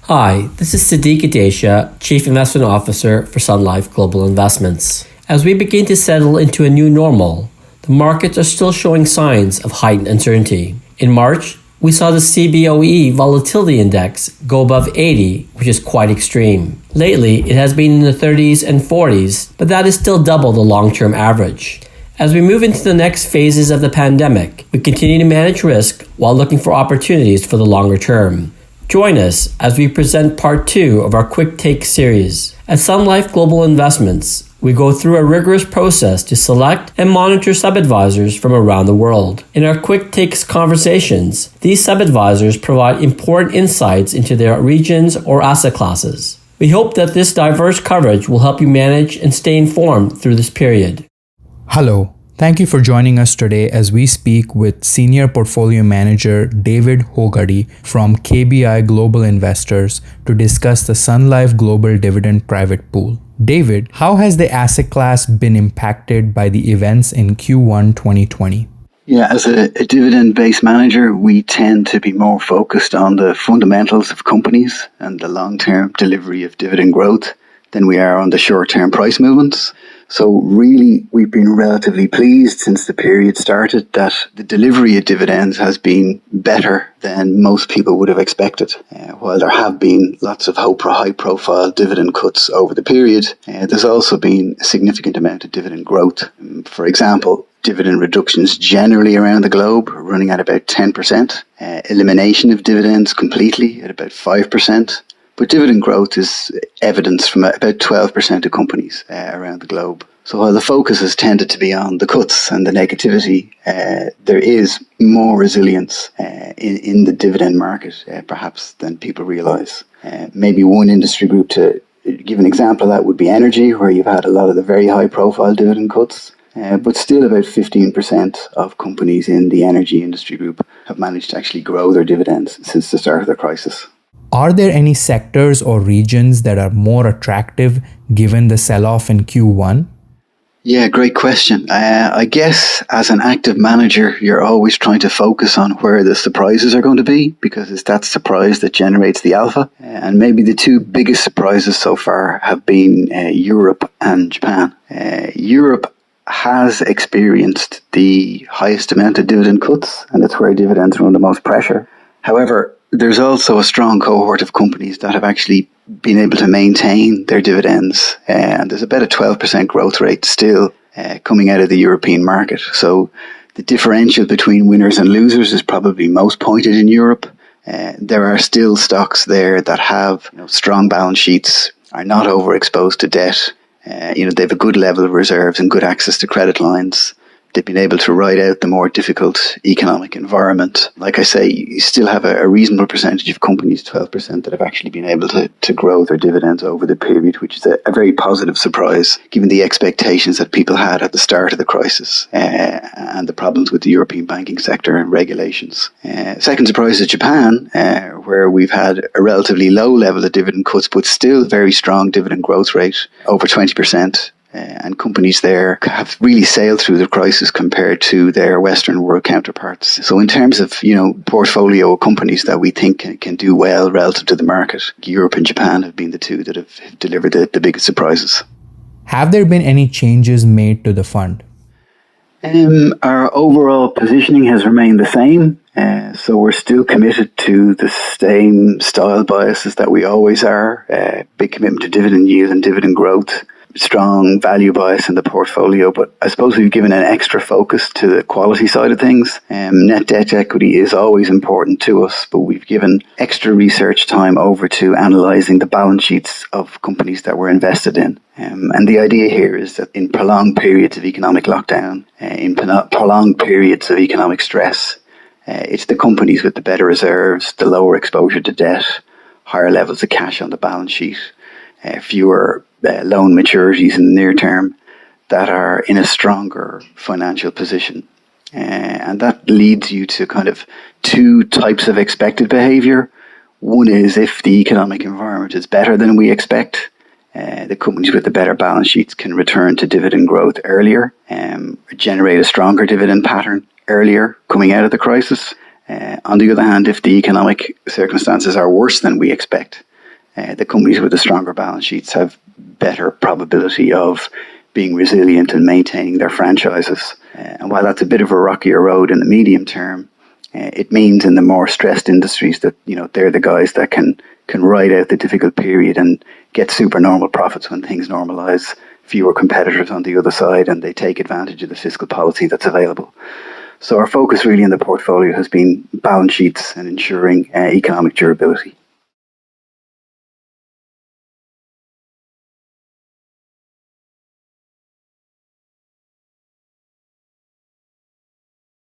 Hi, this is Sadiq Adesha, Chief Investment Officer for Sun Life Global Investments. As we begin to settle into a new normal, the markets are still showing signs of heightened uncertainty. In March, we saw the CBOE volatility index go above 80, which is quite extreme. Lately, it has been in the 30s and 40s, but that is still double the long-term average. As we move into the next phases of the pandemic, we continue to manage risk while looking for opportunities for the longer term. Join us as we present part 2 of our Quick Take series. At Sun Life Global Investments, we go through a rigorous process to select and monitor sub-advisors from around the world. In our Quick Takes conversations, these sub-advisors provide important insights into their regions or asset classes. We hope that this diverse coverage will help you manage and stay informed through this period. Hello. Thank you for joining us today as we speak with Senior Portfolio Manager David Hogarty from KBI Global Investors to discuss the Sun Life Global Dividend Private Pool. David, how has the asset class been impacted by the events in Q1 2020? Yeah, as a dividend-based manager, we tend to be more focused on the fundamentals of companies and the long-term delivery of dividend growth than we are on the short-term price movements. So really, we've been relatively pleased since the period started that the delivery of dividends has been better than most people would have expected. While there have been lots of high-profile dividend cuts over the period, there's also been a significant amount of dividend growth. For example, dividend reductions generally around the globe are running at about 10%. Elimination of dividends completely at about 5%. But dividend growth is evidence from about 12% of companies around the globe. So while the focus has tended to be on the cuts and the negativity, there is more resilience in the dividend market, perhaps, than people realise. Maybe one industry group to give an example of that would be energy, where you've had a lot of the very high-profile dividend cuts. But still about 15% of companies in the energy industry group have managed to actually grow their dividends since the start of the crisis. Are there any sectors or regions that are more attractive given the sell-off in Q1? Yeah, great question. I guess as an active manager, you're always trying to focus on where the surprises are going to be, because it's that surprise that generates the alpha. And maybe the two biggest surprises so far have been Europe and Japan. Europe has experienced the highest amount of dividend cuts, and it's where dividends are under the most pressure. However, there's also a strong cohort of companies that have actually been able to maintain their dividends, and there's about a 12% growth rate still coming out of the European market. So the differential between winners and losers is probably most pointed in Europe. There are still stocks there that have strong balance sheets, are not overexposed to debt. They have a good level of reserves and good access to credit lines. They've been able to ride out the more difficult economic environment. Like I say, you still have a reasonable percentage of companies, 12%, that have actually been able to grow their dividends over the period, which is a very positive surprise, given the expectations that people had at the start of the crisis and the problems with the European banking sector and regulations. Second surprise is Japan, where we've had a relatively low level of dividend cuts, but still very strong dividend growth rate, over 20%. And companies there have really sailed through the crisis compared to their Western world counterparts. So in terms of, portfolio companies that we think can do well relative to the market, Europe and Japan have been the two that have delivered the biggest surprises. Have there been any changes made to the fund? Our overall positioning has remained the same. So we're still committed to the same style biases that we always are. Big commitment to dividend yield and dividend growth. Strong value bias in the portfolio, but I suppose we've given an extra focus to the quality side of things. Net debt to equity is always important to us, but we've given extra research time over to analysing the balance sheets of companies that we're invested in. And the idea here is that in prolonged periods of economic lockdown, in prolonged periods of economic stress, it's the companies with the better reserves, the lower exposure to debt, higher levels of cash on the balance sheet, fewer loan maturities in the near term, that are in a stronger financial position. And that leads you to kind of two types of expected behaviour. One is if the economic environment is better than we expect, the companies with the better balance sheets can return to dividend growth earlier, generate a stronger dividend pattern earlier coming out of the crisis. On the other hand, if the economic circumstances are worse than we expect, The companies with the stronger balance sheets have better probability of being resilient and maintaining their franchises. And while that's a bit of a rockier road in the medium term, it means in the more stressed industries that, they're the guys that can ride out the difficult period and get supernormal profits when things normalize, fewer competitors on the other side, and they take advantage of the fiscal policy that's available. So our focus really in the portfolio has been balance sheets and ensuring economic durability.